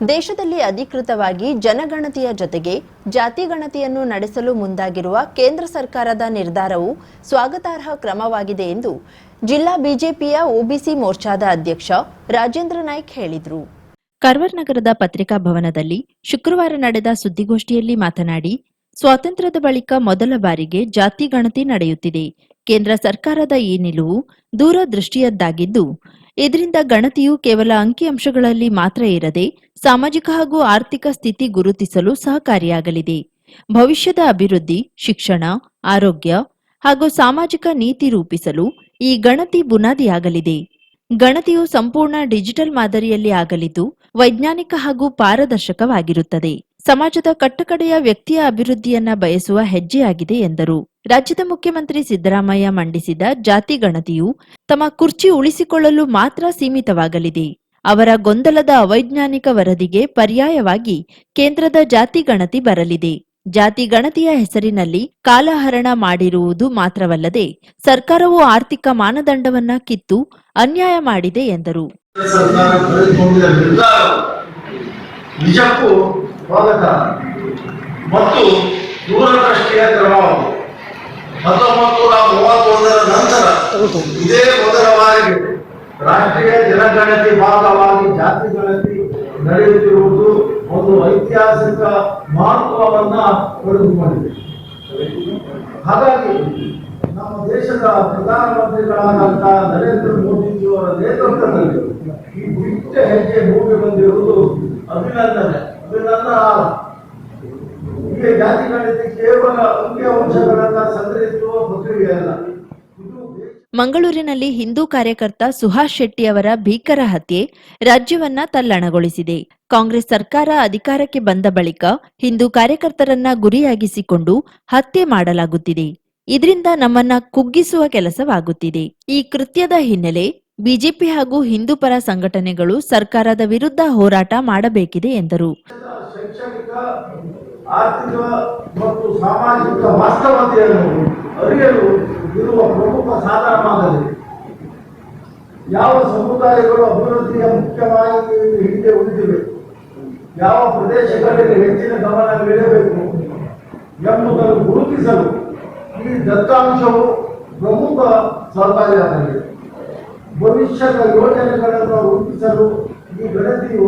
ದೇಶದಲ್ಲಿ ಅಧಿಕೃತವಾಗಿ ಜನಗಣತಿಯ ಜೊತೆಗೆ ಜಾತಿ ಗಣತಿಯನ್ನು ನಡೆಸಲು ಮುಂದಾಗಿರುವ ಕೇಂದ್ರ ಸರ್ಕಾರದ ನಿರ್ಧಾರವು ಸ್ವಾಗತಾರ್ಹ ಕ್ರಮವಾಗಿದೆ ಎಂದು ಜಿಲ್ಲಾ ಬಿಜೆಪಿಯ ಒಬಿಸಿ ಮೋರ್ಚಾದ ಅಧ್ಯಕ್ಷ ರಾಜೇಂದ್ರ ನಾಯ್ಕ್ ಹೇಳಿದರು. ಕಾರವಾರ ನಗರದ ಪತ್ರಿಕಾ ಭವನದಲ್ಲಿ ಶುಕ್ರವಾರ ನಡೆದ ಸುದ್ದಿಗೋಷ್ಠಿಯಲ್ಲಿ ಮಾತನಾಡಿ, ಸ್ವಾತಂತ್ರ್ಯದ ಬಳಿಕ ಮೊದಲ ಬಾರಿಗೆ ಜಾತಿ ಗಣತಿ ನಡೆಯುತ್ತಿದೆ. ಕೇಂದ್ರ ಸರ್ಕಾರದ ಈ ನಿಲುವು ದೂರದೃಷ್ಟಿಯದ್ದಾಗಿದ್ದು, ಇದರಿಂದ ಗಣತಿಯು ಕೇವಲ ಅಂಕಿಅಂಶಗಳಲ್ಲಿ ಮಾತ್ರ ಇರದೆ ಸಾಮಾಜಿಕ ಹಾಗೂ ಆರ್ಥಿಕ ಸ್ಥಿತಿ ಗುರುತಿಸಲು ಸಹಕಾರಿಯಾಗಲಿದೆ. ಭವಿಷ್ಯದ ಅಭಿವೃದ್ಧಿ, ಶಿಕ್ಷಣ, ಆರೋಗ್ಯ ಹಾಗೂ ಸಾಮಾಜಿಕ ನೀತಿ ರೂಪಿಸಲು ಈ ಗಣತಿ ಬುನಾದಿಯಾಗಲಿದೆ. ಗಣತಿಯು ಸಂಪೂರ್ಣ ಡಿಜಿಟಲ್ ಮಾದರಿಯಲ್ಲಿ ಆಗಲಿದ್ದು, ವೈಜ್ಞಾನಿಕ ಹಾಗೂ ಪಾರದರ್ಶಕವಾಗಿರುತ್ತದೆ. ಸಮಾಜದ ಕಟ್ಟಕಡೆಯ ವ್ಯಕ್ತಿಯ ಅಭಿವೃದ್ಧಿಯನ್ನ ಬಯಸುವ ಹೆಜ್ಜೆಯಾಗಿದೆ ಎಂದರು. ರಾಜ್ಯದ ಮುಖ್ಯಮಂತ್ರಿ ಸಿದ್ದರಾಮಯ್ಯ ಮಂಡಿಸಿದ ಜಾತಿ ಗಣತಿಯು ತಮ್ಮ ಕುರ್ಚಿ ಉಳಿಸಿಕೊಳ್ಳಲು ಮಾತ್ರ ಸೀಮಿತವಾಗಲಿದೆ. ಅವರ ಗೊಂದಲದ ಅವೈಜ್ಞಾನಿಕ ವರದಿಗೆ ಪರ್ಯಾಯವಾಗಿ ಕೇಂದ್ರದ ಜಾತಿ ಗಣತಿ ಬರಲಿದೆ. ಜಾತಿ ಗಣತಿಯ ಹೆಸರಿನಲ್ಲಿ ಕಾಲಹರಣ ಮಾಡಿರುವುದು ಮಾತ್ರವಲ್ಲದೆ ಸರ್ಕಾರವು ಆರ್ಥಿಕ ಮಾನದಂಡವನ್ನ ಕಿತ್ತು ಅನ್ಯಾಯ ಮಾಡಿದೆ ಎಂದರು. ನಿಜಕ್ಕೂ ಸ್ವಾಗತ ಮತ್ತು ದೂರದೃಷ್ಟಿಯ ಕ್ರಮವಾಗಿದೆ. 1931ರ ನಂತರ ಇದೇ ಮೊದಲ ಬಾರಿಗೆ ರಾಷ್ಟ್ರೀಯ ಜನಗಣತಿ ಭಾಗವಾಗಿ ಜಾತಿ ಗಣತಿ ನಡೆಯುತ್ತಿರುವುದು ಒಂದು ಐತಿಹಾಸಿಕ ಮಹತ್ವವನ್ನ ಪಡೆದುಕೊಂಡಿದೆ. ಹಾಗಾಗಿ ನಮ್ಮ ದೇಶದ ಪ್ರಧಾನಮಂತ್ರಿಗಳಾದಂಥ ನರೇಂದ್ರ ಮೋದಿಜಿಯವರ ನೇತೃತ್ವದಲ್ಲಿ ಈ ದಿಟ್ಟ ಹೆಜ್ಜೆ ಮೂಡಿ ಬಂದಿರುವುದು ಅಭಿನಂದನಾರ್ಹ. ಈ ಜಾತಿ ಗಣತಿ ಕೇವಲ ಅಂಕಿಅಂಶಗಳನ್ನ ಸಂಗ್ರಹಿಸುವ ಪ್ರಕ್ರಿಯೆಯಲ್ಲ. ಮಂಗಳೂರಿನಲ್ಲಿ ಹಿಂದೂ ಕಾರ್ಯಕರ್ತ ಸುಹಾಸ್ ಶೆಟ್ಟಿ ಅವರ ಭೀಕರ ಹತ್ಯೆ ರಾಜ್ಯವನ್ನ ತಲ್ಲಣಗೊಳಿಸಿದೆ. ಕಾಂಗ್ರೆಸ್ ಸರ್ಕಾರ ಅಧಿಕಾರಕ್ಕೆ ಬಂದ ಬಳಿಕ ಹಿಂದೂ ಕಾರ್ಯಕರ್ತರನ್ನ ಗುರಿಯಾಗಿಸಿಕೊಂಡು ಹತ್ಯೆ ಮಾಡಲಾಗುತ್ತಿದೆ. ಇದರಿಂದ ನಮ್ಮನ್ನ ಕುಗ್ಗಿಸುವ ಕೆಲಸವಾಗುತ್ತಿದೆ. ಈ ಕೃತ್ಯದ ಹಿನ್ನೆಲೆ ಬಿಜೆಪಿ ಹಾಗೂ ಹಿಂದೂ ಪರ ಸಂಘಟನೆಗಳು ಸರ್ಕಾರದ ವಿರುದ್ಧ ಹೋರಾಟ ಮಾಡಬೇಕಿದೆ ಎಂದರು. ಶೈಕ್ಷಣಿಕ, ಆರ್ಥಿಕ ಮತ್ತು ಸಾಮಾಜಿಕ ವಾಸ್ತವತೆಯನ್ನು ಅರಿಯಲು ಇರುವ ಪ್ರಮುಖ ಸಾಧನವಾಗಲಿದೆ. ಯಾವ ಸಮುದಾಯಗಳು ಅಭಿವೃದ್ಧಿಯ ಮುಖ್ಯವಾಗಿ ಹಿಂದೆ ಉಳಿದಿವೆ, ಯಾವ ಪ್ರದೇಶಗಳಲ್ಲಿ ಹೆಚ್ಚಿನ ಗಮನ ನೀಡಬೇಕು ಎಂಬುದನ್ನು ಗುರುತಿಸಲು ಈ ದತ್ತಾಂಶವು ಪ್ರಮುಖ ಸಹಕಾರಿಯಾಗಲಿದೆ. ಭವಿಷ್ಯದ ಯೋಜನೆಗಳನ್ನು ರೂಪಿಸಲು ಈ ಗಣತಿಯು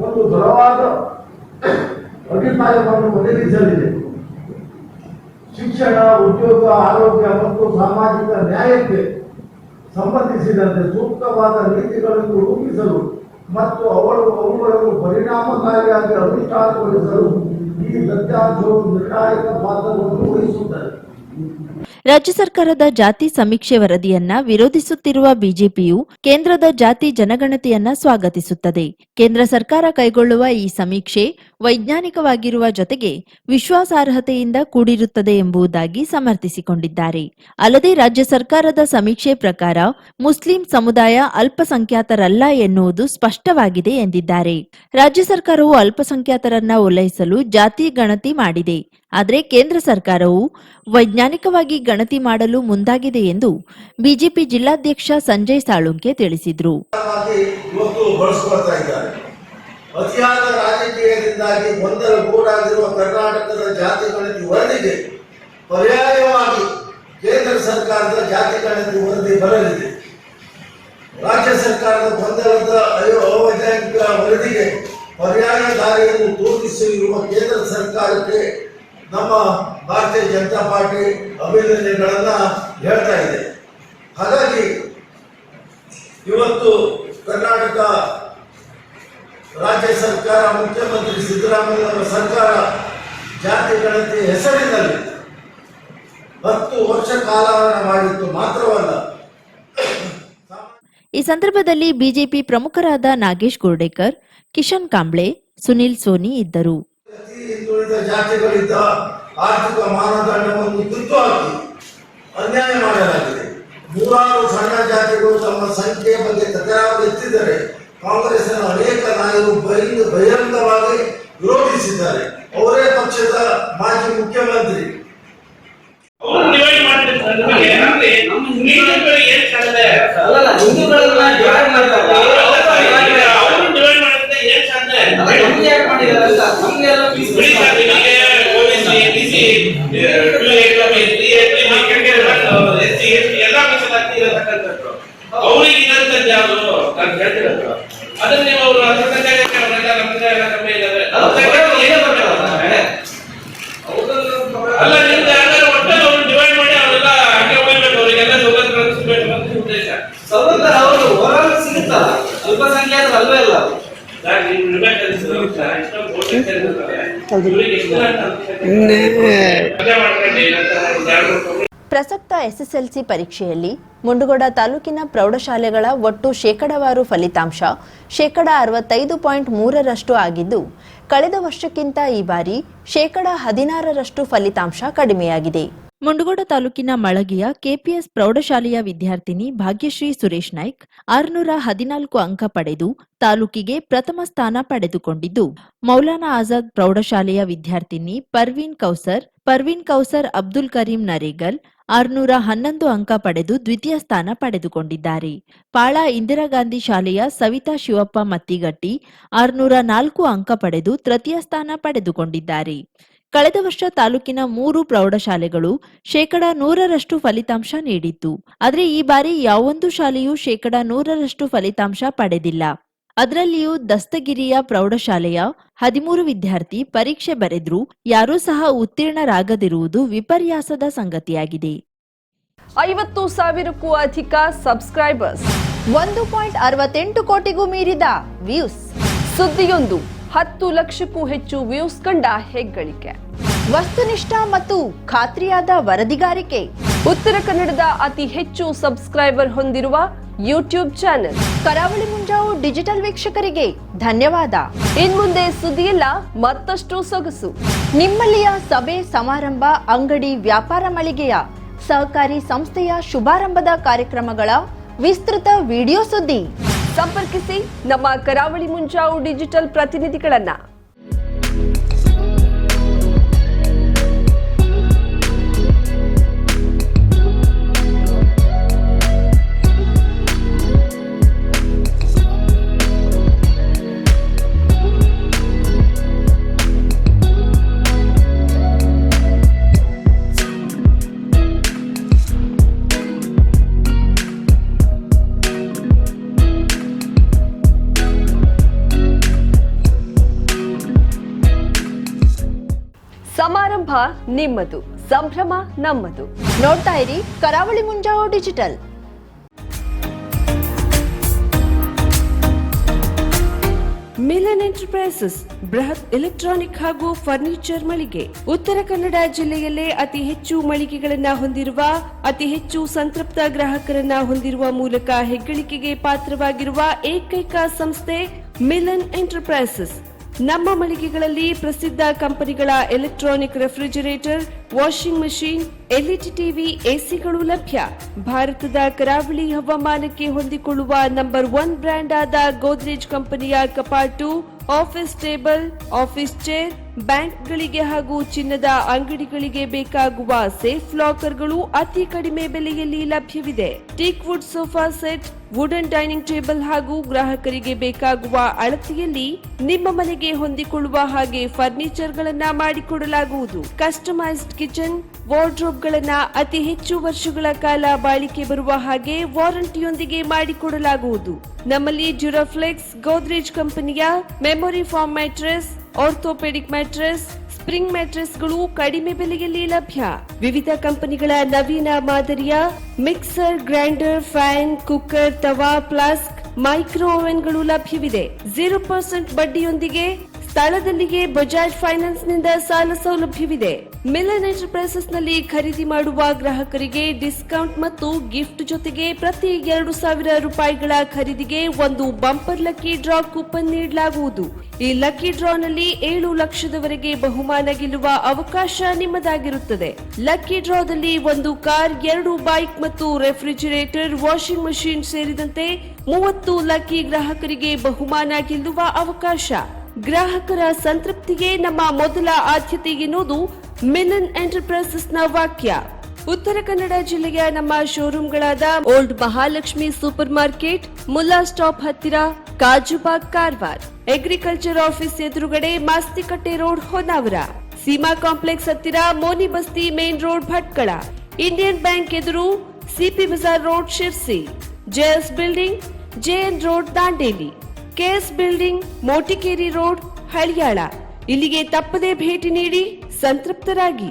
ಒಂದು ಬಲವಾದ ಅಡಿಪಾಯವನ್ನು ಒದಗಿಸಲಿದೆ. ಶಿಕ್ಷಣ, ಉದ್ಯೋಗ, ಆರೋಗ್ಯ ಮತ್ತು ಸಾಮಾಜಿಕ ನ್ಯಾಯಕ್ಕೆ ಸಂಬಂಧಿಸಿದಂತೆ ಸೂಕ್ತವಾದ ನೀತಿಗಳನ್ನು ರೂಪಿಸಲು ಮತ್ತು ಅವುಗಳನ್ನು ಪರಿಣಾಮಕಾರಿಯಾಗಿ ಅನುಷ್ಠಾನಗೊಳಿಸಲು ಈ ದತ್ತಾಂಶವು ನಿರ್ಣಾಯಕ ಪಾತ್ರವನ್ನು ವಹಿಸುತ್ತದೆ. ರಾಜ್ಯ ಸರ್ಕಾರದ ಜಾತಿ ಸಮೀಕ್ಷೆ ವರದಿಯನ್ನ ವಿರೋಧಿಸುತ್ತಿರುವ ಬಿಜೆಪಿಯು ಕೇಂದ್ರದ ಜಾತಿ ಜನಗಣತಿಯನ್ನ ಸ್ವಾಗತಿಸುತ್ತದೆ. ಕೇಂದ್ರ ಸರ್ಕಾರ ಕೈಗೊಳ್ಳುವ ಈ ಸಮೀಕ್ಷೆ ವೈಜ್ಞಾನಿಕವಾಗಿರುವ ಜೊತೆಗೆ ವಿಶ್ವಾಸಾರ್ಹತೆಯಿಂದ ಕೂಡಿರುತ್ತದೆ ಎಂಬುದಾಗಿ ಸಮರ್ಥಿಸಿಕೊಂಡಿದ್ದಾರೆ. ಅಲ್ಲದೆ ರಾಜ್ಯ ಸರ್ಕಾರದ ಸಮೀಕ್ಷೆ ಪ್ರಕಾರ ಮುಸ್ಲಿಂ ಸಮುದಾಯ ಅಲ್ಪಸಂಖ್ಯಾತರಲ್ಲ ಎನ್ನುವುದು ಸ್ಪಷ್ಟವಾಗಿದೆ ಎಂದಿದ್ದಾರೆ. ರಾಜ್ಯ ಸರ್ಕಾರವು ಅಲ್ಪಸಂಖ್ಯಾತರನ್ನ ಓಲೈಸಲು ಜಾತಿ ಗಣತಿ ಮಾಡಿದೆ. ಆದರೆ ಕೇಂದ್ರ ಸರ್ಕಾರವು ವೈಜ್ಞಾನಿಕವಾಗಿ ಗಣತಿ ಮಾಡಲು ಮುಂದಾಗಿದೆ ಎಂದು ಬಿಜೆಪಿ ಜಿಲ್ಲಾಧ್ಯಕ್ಷ ಸಂಜಯ್ ಸಾಳುಂಕೆ ತಿಳಿಸಿದರು. ಅತಿಯಾದ ರಾಜಕೀಯದಿಂದಾಗಿ ಗೊಂದಲಗೂಡಾಗಿರುವ ಕರ್ನಾಟಕದ ಜಾತಿ ಗಣತಿ ವರದಿಗೆ ಪರ್ಯಾಯವಾಗಿ ಕೇಂದ್ರ ಸರ್ಕಾರದ ಜಾತಿ ಗಣತಿ ವರದಿ ಬರಲಿದೆ. ರಾಜ್ಯ ಸರ್ಕಾರದ ಗೊಂದಲದ ಅವೈಜ್ಞಾನಿಕ ವರದಿಗೆ ಪರ್ಯಾಯ ದಾರಿಯನ್ನು ತೋರಿಸಿರುವ ಕೇಂದ್ರ ಸರ್ಕಾರಕ್ಕೆ ನಮ್ಮ ಭಾರತೀಯ ಜನತಾ ಪಾರ್ಟಿ ಅಭಿನಂದನೆಗಳನ್ನ ಹೇಳ್ತಾ ಇದೆ. ಹಾಗಾಗಿ ಇವತ್ತು ಕರ್ನಾಟಕ ರಾಜ್ಯ ಸರ್ಕಾರ, ಮುಖ್ಯಮಂತ್ರಿ ಸಿದ್ದರಾಮಯ್ಯ ಅವರ ಸರ್ಕಾರ ಜಾತಿ ಗಣತಿ ಹೆಸರಿನಲ್ಲಿ 10 ವರ್ಷ ಕಾಲಹರಣ ಮಾಡಿತ್ತು ಮಾತ್ರವಲ್ಲ. ಈ ಸಂದರ್ಭದಲ್ಲಿ ಬಿಜೆಪಿ ಪ್ರಮುಖರಾದ ನಾಗೇಶ್ ಗೋರ್ಡೇಕರ್, ಕಿಶನ್ ಕಾಂಬ್ಳೆ, ಸುನಿಲ್ ಸೋನಿ ಇದ್ದರು. ಹಿಂದುಳಿದ ಜಾತಿಗಳಿದ್ದ ಆರ್ಥಿಕ ಮಾನದಂಡವನ್ನು ಕಿತ್ತು ಹಾಕಿ ಅನ್ಯಾಯ ಮಾಡಲಾಗಿದೆ. 3 ಸಣ್ಣ ಜಾತಿಗಳು ತಮ್ಮ ಸಂಖ್ಯೆಯ ಬಗ್ಗೆ ತಕರಾರು ಎತ್ತಿದರೆ ಕಾಂಗ್ರೆಸ್ನ ಅನೇಕ ನಾಯಕರು ಬಹಿರಂಗವಾಗಿ ವಿರೋಧಿಸಿದ್ದಾರೆ. ಅವರೇ ಪಕ್ಷದ ಮಾಜಿ ಮುಖ್ಯಮಂತ್ರಿ ನಮ್ಗೆ ಯಾಕೆ ಮಾಡಿದ್ದಾರೆ ಅಂತ ನಮ್ಗೆ ಎಲ್ಲ ಫೀಸ್ ಅವ್ರಿಗೆ ಇರೋಂಥದ್ದು ಯಾವುದು ನಾನು ಹೇಳ್ತಿರೋದು ಅದನ್ನ ನೀವು ಅವರು ಅಲ್ಲ ನಿಮ್ದು ಯಾರು ಒಟ್ಟಲ್ಲಿ ಅವ್ರು ಡಿವೈಡ್ ಮಾಡಿ ಅವರೆಲ್ಲ ಹಂಗೆ ಹೋಗ್ಬೇಕು ಅವರಿಗೆಲ್ಲ ಸೌಲಭ್ಯ ಕಲ್ಪಿಸಬೇಕು ಅಂತ ಉದ್ದೇಶ. ಸೌಲಭ್ಯ ಅವರು ಓವರಾಲ್ ಸಿಗುತ್ತಲ್ಲ, ಅಲ್ಪಸಂಖ್ಯಾತರು ಅಲ್ವೇ ಅಲ್ಲ. ನೀವು ಇರ್ಬೇಕನ್ನಿಸ್ತದೆ ಇಷ್ಟೊಂದು ಕೋಟಿ ಸೇರಿರ್ತಾರೆ ಇವರಿಗೆ ಎಷ್ಟು ಮಜಾ ಮಾಡ್ಕೊಂಡು ಪ್ರಸಕ್ತ ಎಸ್ಎಸ್ಎಲ್ಸಿ ಪರೀಕ್ಷೆಯಲ್ಲಿ ಮುಂಡಗೋಡ ತಾಲೂಕಿನ ಪ್ರೌಢಶಾಲೆಗಳ ಒಟ್ಟು ಶೇಕಡಾವಾರು ಫಲಿತಾಂಶ 65.3% ಆಗಿದ್ದು, ಕಳೆದ ವರ್ಷಕ್ಕಿಂತ ಈ ಬಾರಿ 16% ಫಲಿತಾಂಶ ಕಡಿಮೆಯಾಗಿದೆ. ಮುಂಡಗೋಡ ತಾಲೂಕಿನ ಮಳಗಿಯ ಕೆಪಿಎಸ್ ಪ್ರೌಢಶಾಲೆಯ ವಿದ್ಯಾರ್ಥಿನಿ ಭಾಗ್ಯಶ್ರೀ ಸುರೇಶ್ ನಾಯ್ಕ್ 614 ಅಂಕ ಪಡೆದು ತಾಲೂಕಿಗೆ ಪ್ರಥಮ ಸ್ಥಾನ ಪಡೆದುಕೊಂಡಿದ್ದು, ಮೌಲಾನಾ ಆಜಾದ್ ಪ್ರೌಢಶಾಲೆಯ ವಿದ್ಯಾರ್ಥಿನಿ ಪರ್ವೀನ್ ಕೌಸರ್ ಅಬ್ದುಲ್ ಕರೀಂ ನರೇಗಲ್ 611 ಅಂಕ ಪಡೆದು ದ್ವಿತೀಯ ಸ್ಥಾನ ಪಡೆದುಕೊಂಡಿದ್ದಾರೆ. ಪಾಳ ಇಂದಿರಾ ಗಾಂಧಿ ಶಾಲೆಯ ಸವಿತಾ ಶಿವಪ್ಪ ಮತ್ತಿಗಟ್ಟಿ 604 ಅಂಕ ಪಡೆದು ತೃತೀಯ ಸ್ಥಾನ ಪಡೆದುಕೊಂಡಿದ್ದಾರೆ. ಕಳೆದ ವರ್ಷ ತಾಲೂಕಿನ 3 ಪ್ರೌಢಶಾಲೆಗಳು 100% ಫಲಿತಾಂಶ ನೀಡಿತ್ತು. ಆದರೆ ಈ ಬಾರಿ ಯಾವೊಂದು ಶಾಲೆಯೂ 100% ಫಲಿತಾಂಶ ಪಡೆದಿಲ್ಲ. ಅದರಲ್ಲಿಯೂ ದಸ್ತಗಿರಿಯ ಪ್ರೌಢಶಾಲೆಯ 13 ವಿದ್ಯಾರ್ಥಿ ಪರೀಕ್ಷೆ ಬರೆದ್ರೂ ಯಾರೂ ಸಹ ಉತ್ತೀರ್ಣರಾಗದಿರುವುದು ವಿಪರ್ಯಾಸದ ಸಂಗತಿಯಾಗಿದೆ. 50,000ಕ್ಕೂ ಅಧಿಕ ಸಬ್ಸ್ಕ್ರೈಬರ್ಸ್, 1.68 ಕೋಟಿಗೂ ಮೀರಿದ ವ್ಯೂಸ್, ಸುದ್ದಿಯೊಂದು 10 ಲಕ್ಷಕ್ಕೂ ಹೆಚ್ಚು ವ್ಯೂಸ್ ಕಂಡ ಹೆಗ್ಗಳಿಕೆ, ವಸ್ತುನಿಷ್ಠ ಮತ್ತು ಖಾತ್ರಿಯಾದ ವರದಿಗಾರಿಕೆ, ಉತ್ತರ ಕನ್ನಡದ ಅತಿ ಹೆಚ್ಚು ಸಬ್ಸ್ಕ್ರೈಬರ್ ಹೊಂದಿರುವ ಯೂಟ್ಯೂಬ್ ಚಾನೆಲ್. ಕರಾವಳಿ ಮುಂಜಾವು ಡಿಜಿಟಲ್ ವೀಕ್ಷಕರಿಗೆ ಧನ್ಯವಾದ. ಇನ್ಮುಂದೆ ಸುದ್ದಿಯಲ್ಲ ಮತ್ತಷ್ಟು ಸೊಗಸು. ನಿಮ್ಮಲ್ಲಿಯ ಸಭೆ ಸಮಾರಂಭ, ಅಂಗಡಿ ವ್ಯಾಪಾರ ಮಳಿಗೆಯ ಸಹಕಾರಿ ಸಂಸ್ಥೆಯ ಶುಭಾರಂಭದ ಕಾರ್ಯಕ್ರಮಗಳ ವಿಸ್ತೃತ ವಿಡಿಯೋ ಸುದ್ದಿ. ಸಂಪರ್ಕಿಸಿ ನಮ್ಮ ಕರಾವಳಿ ಮುಂಜಾವು ಡಿಜಿಟಲ್ ಪ್ರತಿನಿಧಿಗಳನ್ನ. ಸಮಾರಂಭ ನಿಮ್ಮದು, ಸಂಭ್ರಮ ನಮ್ಮದು. ನೋಡ್ತಾ ಇರಿ ಕರಾವಳಿ ಮುಂಜಾವು ಡಿಜಿಟಲ್. ಮಿಲನ್ ಎಂಟರ್ಪ್ರೈಸಸ್ ಬೃಹತ್ ಎಲೆಕ್ಟ್ರಾನಿಕ್ ಹಾಗೂ ಫರ್ನಿಚರ್ ಮಳಿಗೆ. ಉತ್ತರ ಕನ್ನಡ ಜಿಲ್ಲೆಯಲ್ಲೇ ಅತಿ ಹೆಚ್ಚು ಮಳಿಗೆಗಳನ್ನ ಹೊಂದಿರುವ, ಅತಿ ಹೆಚ್ಚು ಸಂತೃಪ್ತ ಗ್ರಾಹಕರನ್ನ ಹೊಂದಿರುವ ಮೂಲಕ ಹೆಗ್ಗಳಿಕೆಗೆ ಪಾತ್ರವಾಗಿರುವ ಏಕೈಕ ಸಂಸ್ಥೆ ಮಿಲನ್ ಎಂಟರ್ಪ್ರೈಸಸ್. ನಮ್ಮ ಮಳಿಗೆಗಳಲ್ಲಿ ಪ್ರಸಿದ್ಧ ಕಂಪನಿಗಳ electronic refrigerator, washing machine, LED TV, ಎಸಿಗಳು ಲಭ್ಯ. ಭಾರತದ ಕರಾವಳಿ ಹವಾಮಾನಕ್ಕೆ ಹೊಂದಿಕೊಳ್ಳುವ ನಂಬರ್ 1 ಬ್ರ್ಯಾಂಡ್ ಆದ ಗೋದ್ರೇಜ್ ಕಂಪನಿಯ ಕಪಾಟು, ಆಫೀಸ್ ಟೇಬಲ್, ಆಫೀಸ್ ಚೇರ್, ಬ್ಯಾಂಕ್ಗಳಿಗೆ ಹಾಗೂ ಚಿನ್ನದ ಅಂಗಡಿಗಳಿಗೆ ಬೇಕಾಗುವ ಸೇಫ್ ಲಾಕರ್ಗಳು ಅತಿ ಕಡಿಮೆ ಬೆಲೆಯಲ್ಲಿ ಲಭ್ಯವಿದೆ. Teak wood sofa set, wooden dining table ಹಾಗೂ ಗ್ರಾಹಕರಿಗೆ ಬೇಕಾಗುವ ಅಳತೆಯಲ್ಲಿ ನಿಮ್ಮ ಮನೆಗೆ ಹೊಂದಿಕೊಳ್ಳುವ ಹಾಗೆ ಫರ್ನಿಚರ್ ಗಳನ್ನ ಮಾಡಿಕೊಡಲಾಗುವುದು. ಕಸ್ಟಮೈಸ್ಡ್ ಕಿಚನ್, ವಾರ್ಡ್ರೋಬ್ ಗಳನ್ನ ಅತಿ ಹೆಚ್ಚು ವರ್ಷಗಳ ಕಾಲ ಬಾಳಿಕೆ ಬರುವ ಹಾಗೆ ವಾರಂಟಿಯೊಂದಿಗೆ ಮಾಡಿಕೊಡಲಾಗುವುದು. ನಮ್ಮಲ್ಲಿ ಡ್ಯೂರಾಫ್ಲೆಕ್ಸ್, ಗೋದ್ರೇಜ್ ಕಂಪನಿಯ memory foam mattress, orthopaedic mattress, spring ಮ್ಯಾಟ್ರೆಸ್ಗಳು ಕಡಿಮೆ ಬೆಲೆಯಲ್ಲಿ ಲಭ್ಯ. ವಿವಿಧ ಕಂಪನಿಗಳ ನವೀನ ಮಾದರಿಯ ಮಿಕ್ಸರ್, ಗ್ರೈಂಡರ್, ಫ್ಯಾನ್, ಕುಕ್ಕರ್, ತವಾ, ಫ್ಲಾಸ್ಕ್, ಮೈಕ್ರೋ ಓವೆನ್ಗಳು ಲಭ್ಯವಿದೆ. 0% ಬಡ್ಡಿಯೊಂದಿಗೆ ಸ್ಥಳದಲ್ಲಿಯೇ ಬಜಾಜ್ ಫೈನಾನ್ಸ್ ನಿಂದ ಸಾಲ ಸೌಲಭ್ಯವಿದೆ. ಮಿಲನ್ ಎಂಟರ್ಪ್ರೈಸಸ್ ನಲ್ಲಿ ಖರೀದಿ ಮಾಡುವ ಗ್ರಾಹಕರಿಗೆ ಡಿಸ್ಕೌಂಟ್ ಮತ್ತು ಗಿಫ್ಟ್ ಜೊತೆಗೆ ಪ್ರತಿ 2,000 ರೂಪಾಯಿಗಳ ಖರೀದಿಗೆ ಒಂದು ಬಂಪರ್ ಲಕ್ಕಿ ಡ್ರಾ ಕೂಪನ್ ನೀಡಲಾಗುವುದು. ಈ ಲಕ್ಕಿ ಡ್ರಾ ನಲ್ಲಿ 7 ಲಕ್ಷದವರೆಗೆ ಬಹುಮಾನ ಗೆಲ್ಲುವ ಅವಕಾಶ ನಿಮ್ಮದಾಗಿರುತ್ತದೆ. ಲಕ್ಕಿ ಡ್ರಾದಲ್ಲಿ 1 ಕಾರ್, 2 ಬೈಕ್ ಮತ್ತು ರೆಫ್ರಿಜರೇಟರ್, ವಾಷಿಂಗ್ ಮಷೀನ್ ಸೇರಿದಂತೆ 30 ಲಕ್ಕಿ ಗ್ರಾಹಕರಿಗೆ ಬಹುಮಾನ ಗೆಲ್ಲುವ ಅವಕಾಶ. ಗ್ರಾಹಕರ ಸಂತೃಪ್ತಿಗೆ ನಮ್ಮ ಮೊದಲ ಆದ್ಯತೆ ಎನ್ನುವುದು ಮಿಲನ್ ಎಂಟರ್ಪ್ರೈಸಸ್ ನ ವಾಕ್ಯ. ಉತ್ತರ ಕನ್ನಡ ಜಿಲ್ಲೆಯ ನಮ್ಮ ಶೋರೂಮ್ಗಳಾದ old Mahalakshmi super market, Mulla stop ಹತ್ತಿರ, ಕಾಜುಬಾಗ್ ಕಾರವಾರ, ಅಗ್ರಿಕಲ್ಚರ್ ಆಫೀಸ್ ಎದುರುಗಡೆ ಮಾಸ್ತಿಕಟ್ಟೆ ರೋಡ್ ಹೊನ್ನಾವರ, ಸೀಮಾ ಕಾಂಪ್ಲೆಕ್ಸ್ ಹತ್ತಿರ Moni Basti main road Bhatkal, Indian bank ಎದುರು CP Bazar road Sirsi, JS building JN road Dandeli, KS building Motikeri road Haliyal. ಇಲ್ಲಿಗೆ ತಪ್ಪದೇ ಭೇಟಿ ನೀಡಿ ಸಂತೃಪ್ತರಾಗಿ.